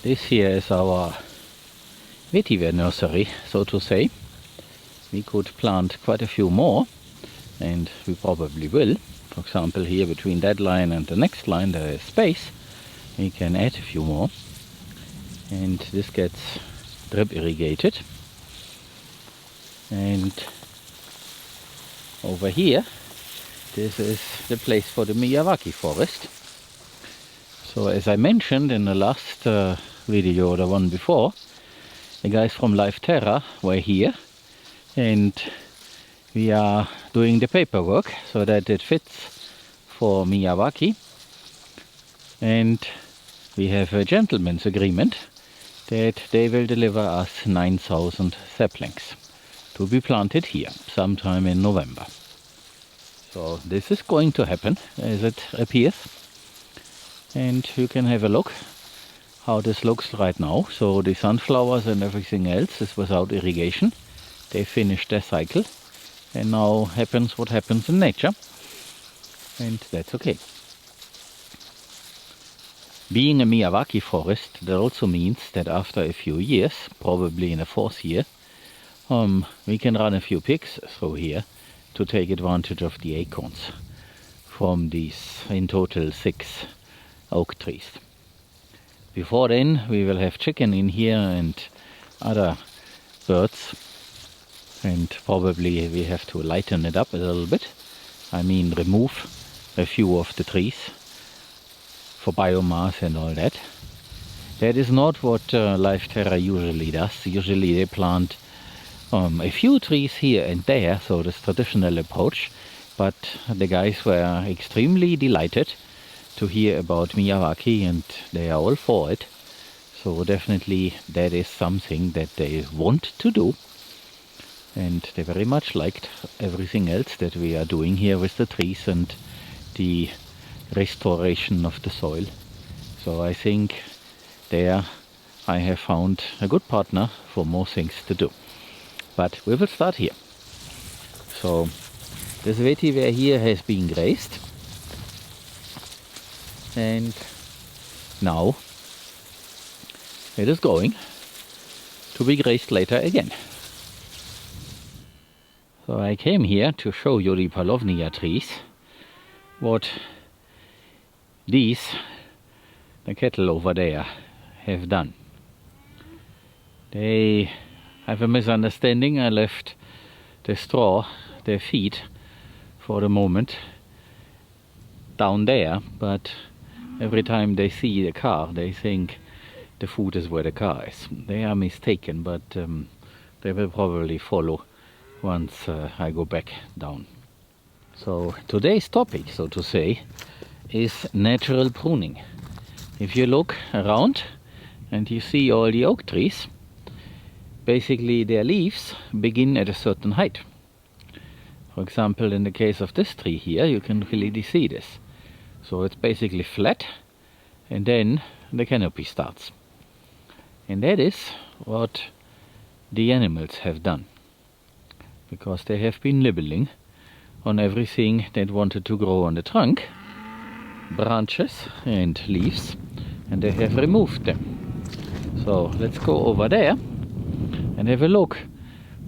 This here is our vetiver nursery, so to say. We could plant quite a few more, and we probably will. For example, here between that line and the next line there is space. We can add a few more, and this gets drip irrigated. And over here, this is the place for the Miyawaki forest. So as I mentioned in the last video, or the one before, the guys from Live Terra were here, and we are doing the paperwork so that it fits for Miyawaki. And we have a gentleman's agreement that they will deliver us 9,000 saplings to be planted here sometime in November. So this is going to happen as it appears, and you can have a look how this looks right now. So the sunflowers and everything else is without irrigation. They finished their cycle, and now happens what happens in nature, and that's okay. Being a Miyawaki forest, that also means that after a few years, probably in the 4th year, we can run a few pigs through here to take advantage of the acorns from these in total 6 oak trees. Before then we will have chicken in here and other birds, and probably we have to lighten it up a little bit. I mean, remove a few of the trees for biomass and all that. That is not what Live Terra usually does. Usually they plant a few trees here and there, so this traditional approach, but the guys were extremely delighted to hear about Miyawaki, and they are all for it. So definitely that is something that they want to do, and they very much liked everything else that we are doing here with the trees and the restoration of the soil. So I think there I have found a good partner for more things to do. But we will start here. So this vetiver here has been grazed, and now it is going to be grazed later again. So I came here to show you the Paulownia trees, what the cattle over there have done. They have a misunderstanding. I left the straw, their feed, for the moment down there, but every time they see the car they think the food is where the car is. They are mistaken, but they will probably follow once I go back down. So today's topic, so to say, is natural pruning. If you look around and you see all the oak trees, basically their leaves begin at a certain height. For example, in the case of this tree here, you can really see this. So it's basically flat, and then the canopy starts. And that is what the animals have done, because they have been nibbling on everything that wanted to grow on the trunk, branches and leaves, and they have removed them. So let's go over there and have a look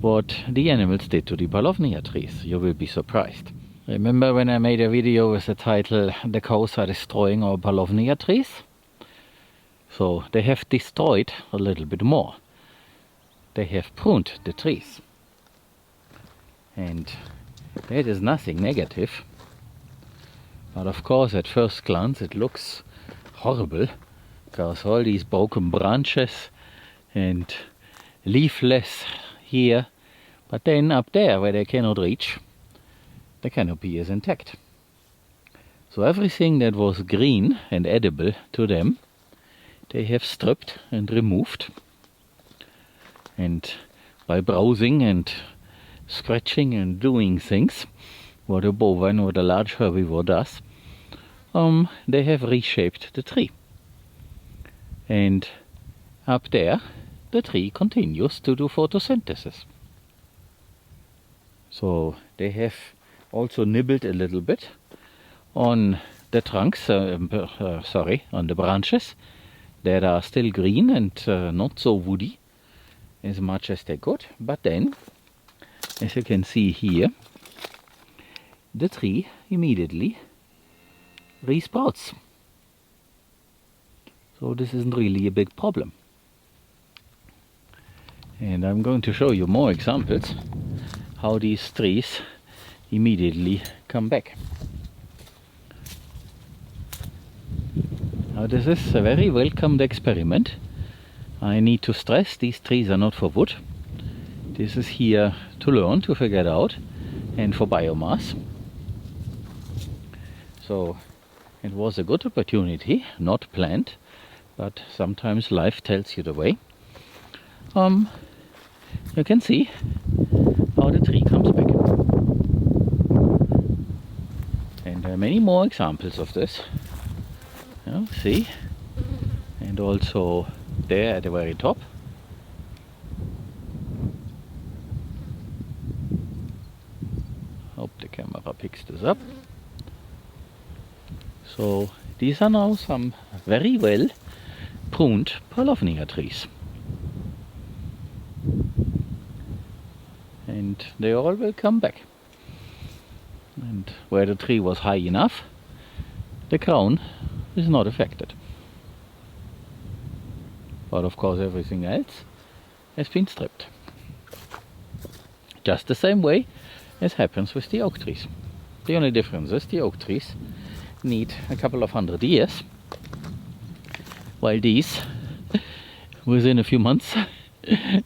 what the animals did to the Paulownia trees. You will be surprised. Remember when I made a video with the title "The cows are destroying our Paulownia trees"? So they have destroyed a little bit more. They have pruned the trees. And that is nothing negative. But of course at first glance it looks horrible, because all these broken branches and leafless here, but then up there where they cannot reach, the canopy is intact. So everything that was green and edible to them, they have stripped and removed. And by browsing and scratching and doing things, what a bovine or a large herbivore does, they have reshaped the tree. And up there, the tree continues to do photosynthesis. So they have also nibbled a little bit on the trunks, on the branches, that are still green and not so woody as much as they could. But then, as you can see here, the tree immediately resprouts. So this isn't really a big problem. And I'm going to show you more examples how these trees immediately come back. Now this is a very welcomed experiment. I need to stress these trees are not for wood. This is here to learn, to figure it out, and for biomass. So it was a good opportunity, not planned, but sometimes life tells you the way. You can see how the tree comes back. And there are many more examples of this. See? And also there at the very top. Hope the camera picks this up. So these are now some very well pruned Paulownia trees. And they all will come back. And where the tree was high enough, the crown is not affected. But of course everything else has been stripped. Just the same way as happens with the oak trees. The only difference is the oak trees need a couple of 100 years, while these, within a few months,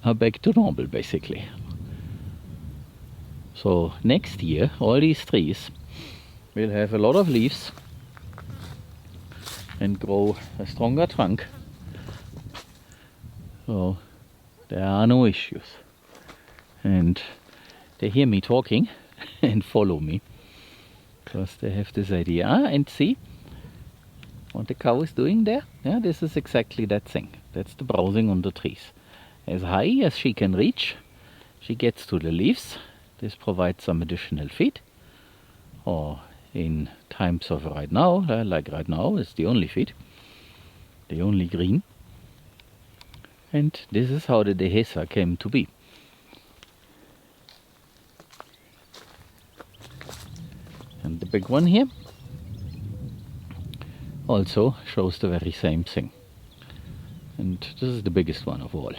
are back to normal basically. So next year all these trees will have a lot of leaves and grow a stronger trunk. So there are no issues. And they hear me talking and follow me, because they have this idea. And see what the cow is doing there? Yeah, this is exactly that thing. That's the browsing on the trees. As high as she can reach, she gets to the leaves. This provides some additional feed. Or in times of right now, like right now, it's the only feed, the only green. And this is how the Dehesa came to be. And the big one here also shows the very same thing. And this is the biggest one of all.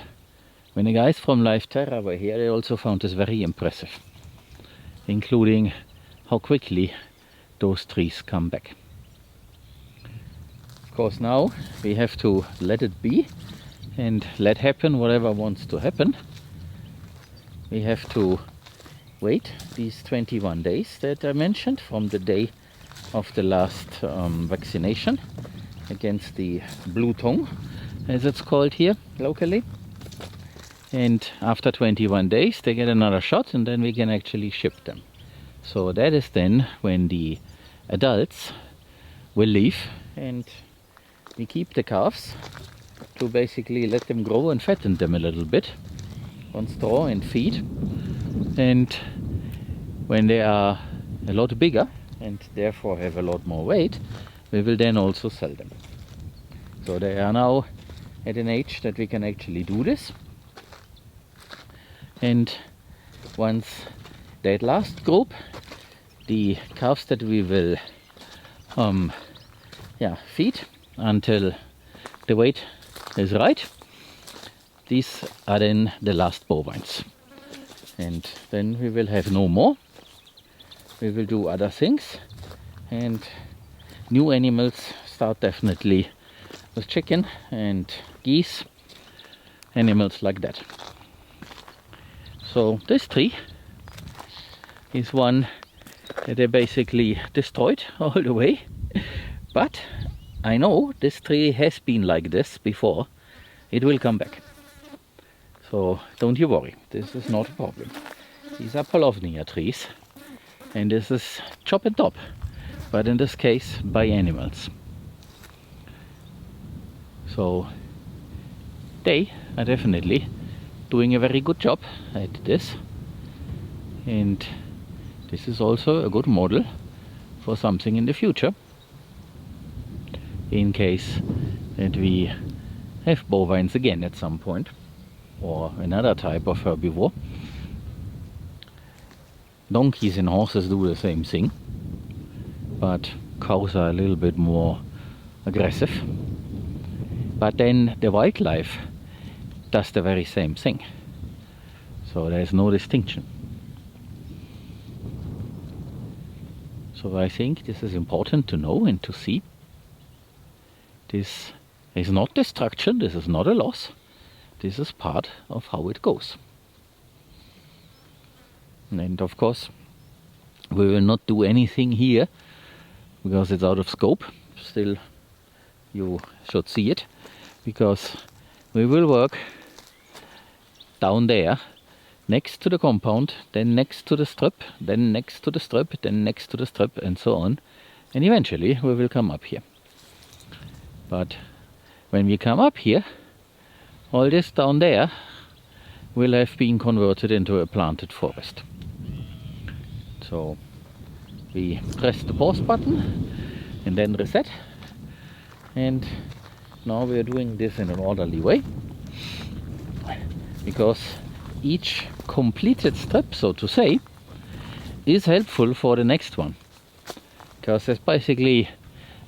When the guys from Life Terra were here, they also found this very impressive, including how quickly those trees come back. Of course now we have to let it be and let happen whatever wants to happen. We have to wait these 21 days that I mentioned from the day of the last vaccination against the blue tongue, as it's called here locally. And after 21 days they get another shot, and then we can actually ship them. So that is then when the adults will leave, and we keep the calves to basically let them grow and fatten them a little bit on straw and feed. And when they are a lot bigger and therefore have a lot more weight, we will then also sell them. So they are now at an age that we can actually do this. And once that last group, the calves that we will feed until the weight is right, these are then the last bovines. And then we will have no more. We will do other things, and new animals start definitely with chicken and geese, animals like that. So this tree is one that they basically destroyed all the way, but I know this tree has been like this before. It will come back. So don't you worry, this is not a problem. These are Paulownia trees, and this is chop and top, but in this case by animals. So they are definitely doing a very good job at this, and this is also a good model for something in the future, in case that we have bovines again at some point, or another type of herbivore. Donkeys and horses do the same thing, but cows are a little bit more aggressive. But then the wildlife does the very same thing, so there's no distinction. So I think this is important to know and to see. This is not destruction, this is not a loss, this is part of how it goes. And of course we will not do anything here because it's out of scope. Still, you should see it, because we will work down there next to the compound, then next to the strip, then next to the strip, then next to the strip, and so on, and eventually we will come up here. But when we come up here, all this down there will have been converted into a planted forest. So we press the pause button and then reset, and now we are doing this in an orderly way, because each completed strip, so to say, is helpful for the next one, because there's basically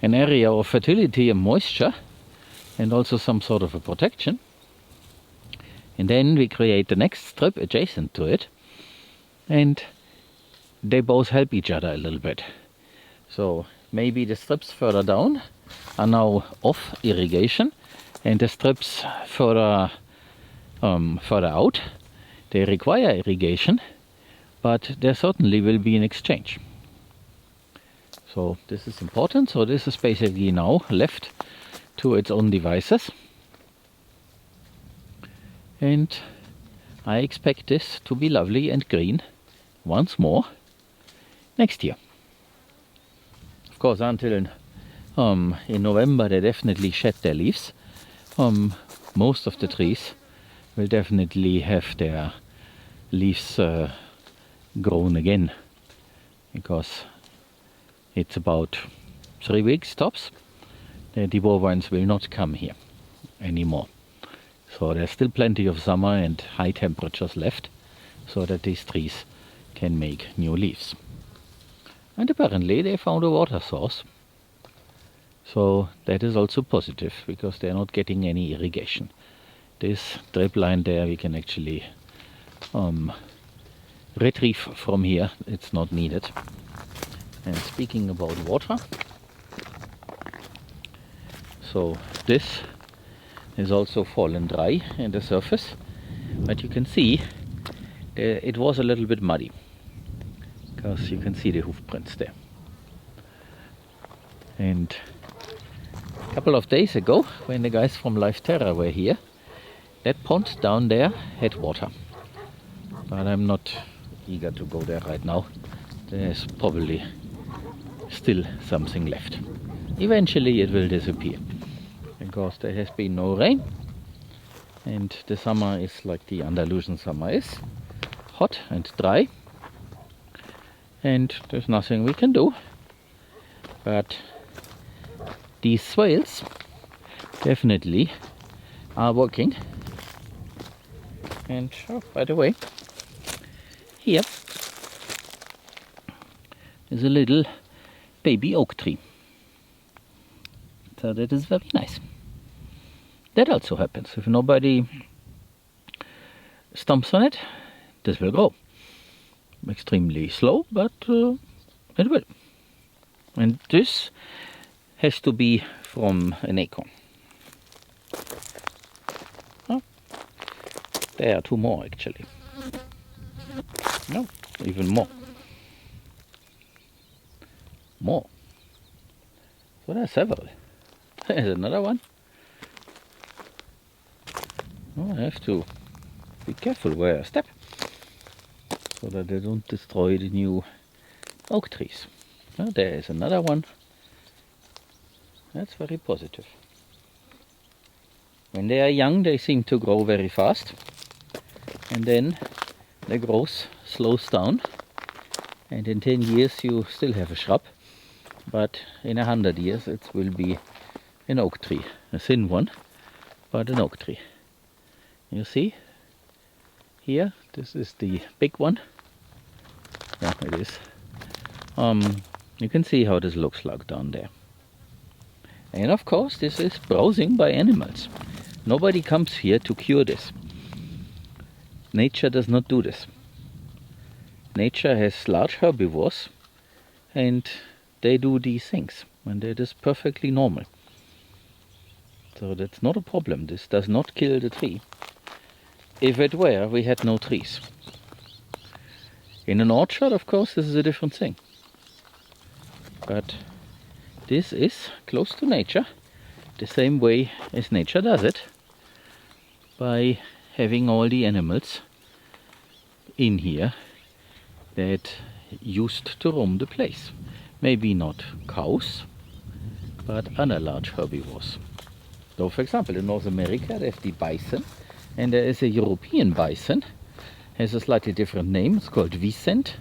an area of fertility and moisture and also some sort of a protection, and then we create the next strip adjacent to it, and they both help each other a little bit. So maybe the strips further down are now off irrigation, and the strips further out, they require irrigation, but there certainly will be an exchange. So this is important. So this is basically now left to its own devices, and I expect this to be lovely and green once more next year. Of course, until in November they definitely shed their leaves. Most of the trees will definitely have their leaves grown again, because it's about 3 weeks tops. The bovines will not come here anymore. So there's still plenty of summer and high temperatures left, so that these trees can make new leaves. And apparently they found a water source, so that is also positive, because they're not getting any irrigation. This drip line there we can actually retrieve from here, it's not needed. And speaking about water, so this is also fallen dry in the surface, but you can see it was a little bit muddy, because you can see the hoof prints there. And a couple of days ago, when the guys from Life Terra were here, that pond down there had water, but I'm not eager to go there right now. There's probably still something left. Eventually it will disappear, because there has been no rain, and the summer is like the Andalusian summer is, hot and dry, and there's nothing we can do. But these swales definitely are working. And oh, by the way, here is a little baby oak tree, so that is very nice. That also happens if nobody stomps on it. This will grow extremely slow, but it will. And this has to be from an acorn. Oh, there are 2 more actually. No, even more. More. So there are several. There's another one. Oh, I have to be careful where I step, so that I don't destroy the new oak trees. Oh, there is another one. That's very positive. When they are young, they seem to grow very fast, and then the growth slows down, and in 10 years you still have a shrub, but in 100 years it will be an oak tree, a thin one, but an oak tree. You see here, this is the big one. Yeah, it is. You can see how this looks like down there. And of course this is browsing by animals. Nobody comes here to cure this. Nature does not do this. Nature has large herbivores and they do these things, and it is perfectly normal. So that's not a problem. This does not kill the tree. If it were, we had no trees. In an orchard, of course, this is a different thing. But this is close to nature, the same way as nature does it, by having all the animals in here that used to roam the place. Maybe not cows, but other large herbivores. So for example, in North America there's the bison, and there is a European bison, has a slightly different name, it's called Wiesent,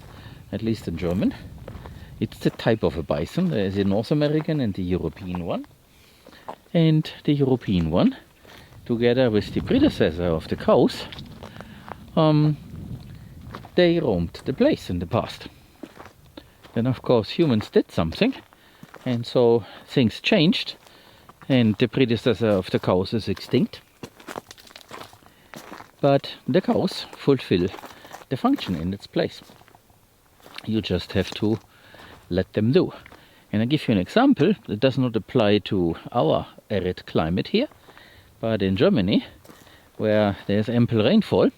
at least in German. It's the type of a bison. There is a North American and the European one. And the European one, together with the predecessor of the cows, they roamed the place in the past. Then of course humans did something, and so things changed, and the predecessor of the cows is extinct. But the cows fulfill the function in its place. You just have to let them do. And I give you an example. It does not apply to our arid climate here, but in Germany, where there's ample rainfall,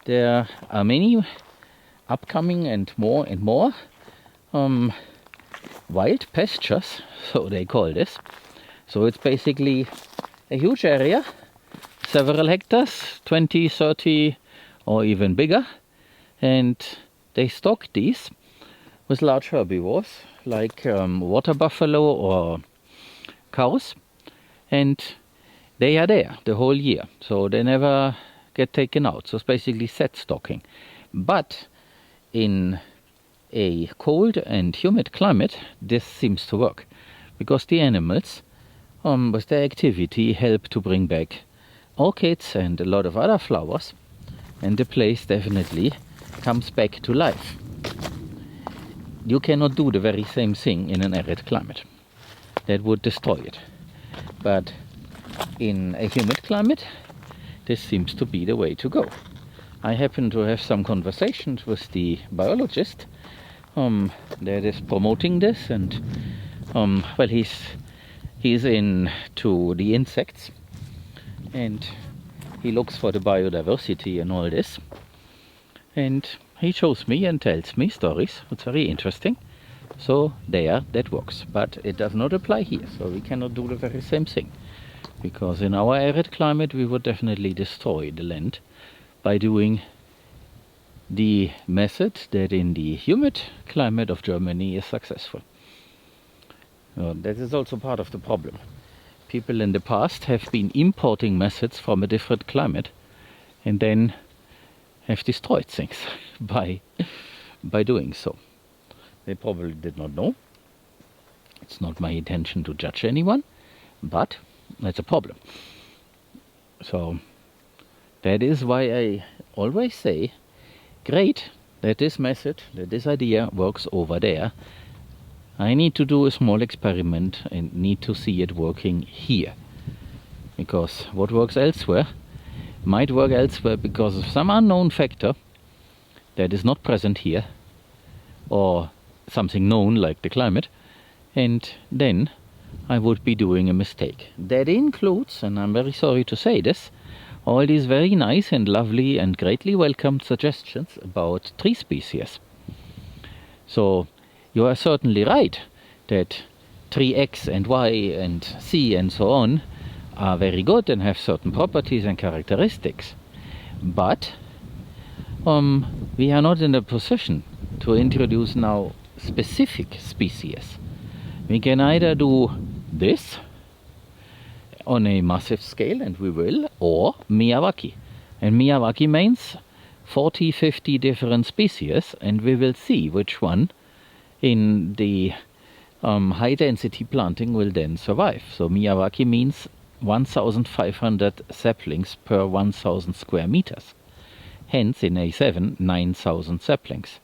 there are many upcoming and more wild pastures, so they call this. So it's basically a huge area, several hectares, 20, 30 or even bigger, and they stock these with large herbivores like water buffalo or cows, and they are there the whole year, so they never get taken out. So it's basically set stocking. But in a cold and humid climate this seems to work, because the animals with their activity help to bring back orchids and a lot of other flowers, and the place definitely comes back to life. You cannot do the very same thing in an arid climate. That would destroy it. But in a humid climate, this seems to be the way to go. I happen to have some conversations with the biologist that is promoting this, and well, he's into the insects, and he looks for the biodiversity and all this, and he shows me and tells me stories. It's very interesting. So there, that works, but it does not apply here, so we cannot do the very same thing, because in our arid climate we would definitely destroy the land by doing the method that in the humid climate of Germany is successful. That is also part of the problem. People in the past have been importing methods from a different climate and then have destroyed things by doing so. They probably did not know. It's not my intention to judge anyone, but that's a problem. So that is why I always say, great that this method, that this idea works over there. I need to do a small experiment and need to see it working here, because what works elsewhere might work elsewhere because of some unknown factor that is not present here, or something known like the climate, and then I would be doing a mistake. That includes, and I'm very sorry to say this, all these very nice and lovely and greatly welcomed suggestions about tree species. So you are certainly right that tree X and Y and C and so on are very good and have certain properties and characteristics, but we are not in a position to introduce now specific species. We can either do this on a massive scale, and we will, or Miyawaki. And Miyawaki means 40, 50 different species, and we will see which one in the high density planting will then survive. So Miyawaki means 1,500 saplings per 1,000 square meters. Hence, in A7, 9,000 saplings.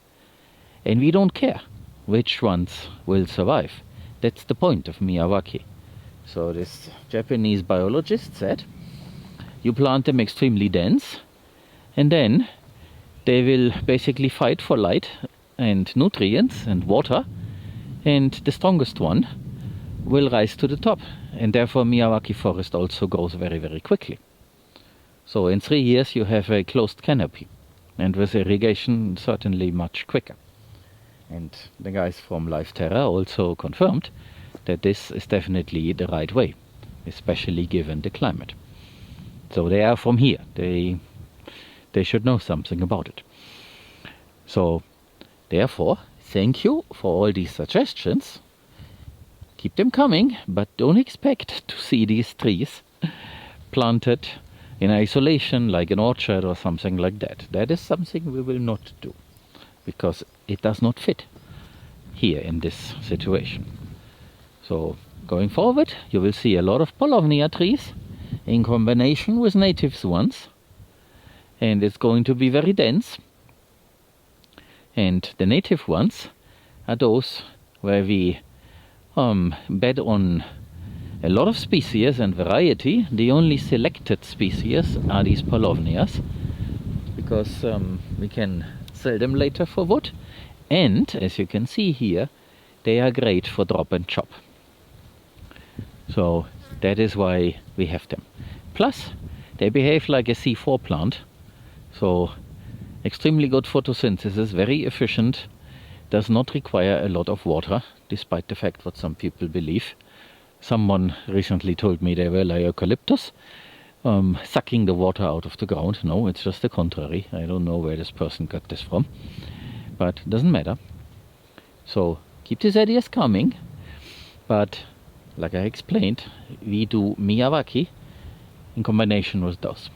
And we don't care which ones will survive. That's the point of Miyawaki. So this Japanese biologist said, you plant them extremely dense, and then they will basically fight for light and nutrients and water, and the strongest one will rise to the top. And therefore Miyawaki forest also grows very, very quickly. So in 3 years you have a closed canopy, and with irrigation certainly much quicker. And the guys from Life Terra also confirmed that this is definitely the right way, especially given the climate. So they are from here. They should know something about it. So therefore, thank you for all these suggestions. Keep them coming, but don't expect to see these trees planted in isolation like an orchard or something like that. That is something we will not do, because it does not fit here in this situation. So going forward, you will see a lot of Paulownia trees in combination with native ones, and it's going to be very dense. And the native ones are those where we bet on a lot of species and variety. The only selected species are these Paulownias, because we can sell them later for wood, and as you can see here, they are great for drop and chop. So that is why we have them. Plus they behave like a C4 plant, so extremely good photosynthesis, very efficient, does not require a lot of water, despite the fact what some people believe. Someone recently told me they were like eucalyptus, sucking the water out of the ground. No, it's just the contrary. I don't know where this person got this from, but it doesn't matter. So keep these ideas coming, but like I explained, we do Miyawaki in combination with those.